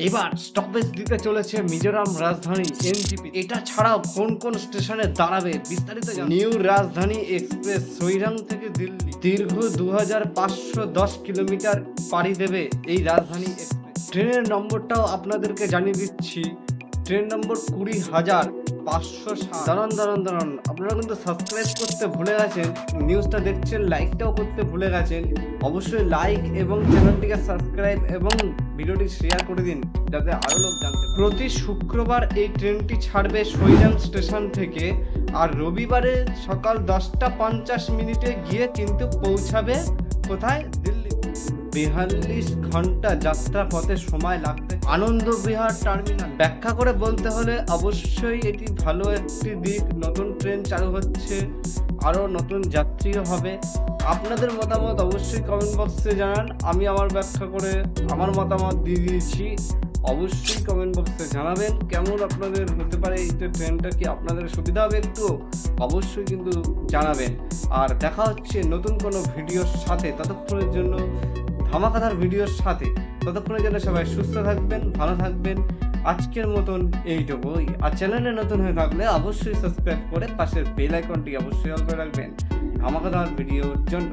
এবার স্টপেজ দিতে চলেছে মিজোরাম রাজধানী এনজিপি। এটা ছাড়াও কোন কোন স্টেশনে দাঁড়াবে বিস্তারিত নিউ রাজধানী এক্সপ্রেস সৈরাং থেকে দিল্লি দীর্ঘ 2510 কিলোমিটার পাড়ি দেবে এই রাজধানী এক্সপ্রেস। ট্রেনের নম্বরটাও আপনাদেরকে জানিয়ে দিচ্ছি, ট্রেন নম্বর 20,507। দাঁড়ান, আপনারা কিন্তু সাবস্ক্রাইব করতে ভুলে গেছেন, নিউজটা দেখছেন, লাইকটাও করতে ভুলে গেছেন। অবশ্যই লাইক এবং চ্যানেলটিকে সাবস্ক্রাইব এবং ভিডিওটি শেয়ার করে দিন যাতে আরো লোক জানতে পারে। প্রতি শুক্রবার এই ট্রেনটি ছাড়বে সৈরাং স্টেশন থেকে, আর রবিবারে সকাল 10:50 গিয়ে কিন্তু পৌঁছাবে কোথায়? দিল্লি। 42 ঘন্টা যাত্রা পথে সময় লাগবে। আনন্দ বিহার টার্মিনাল ব্যাখ্যা করে বলতে হলে অবশ্যই এটি ভালো একটি দিক। নতুন ট্রেন চালু হচ্ছে, আরো নতুন যাত্রীও হবে। আপনাদের মতামত অবশ্যই কমেন্ট বক্সে জানান। আমি আমার ব্যাখ্যা করে আমার মতামত দিয়ে দিয়েছি, অবশ্যই কমেন্ট বক্সে জানাবেন কেমন আপনাদের হতে পারে এই ট্রেনটা, কি আপনাদের সুবিধা হবে একটু অবশ্যই কিন্তু জানাবেন। আর দেখা হচ্ছে নতুন কোনো ভিডিওর সাথে, ততক্ষণের জন্য ধামাকাদার ভিডিওর সাথে। ততক্ষণের জন্য সবাই সুস্থ থাকবেন, ভালো থাকবেন। আজকের মতন এইটুকুই। আর চ্যানেলে নতুন হয়ে থাকলে অবশ্যই সাবস্ক্রাইব করে পাশের বেল আইকনটি অবশ্যই অন করে রাখবেন ধামাকাদার ভিডিওর জন্য।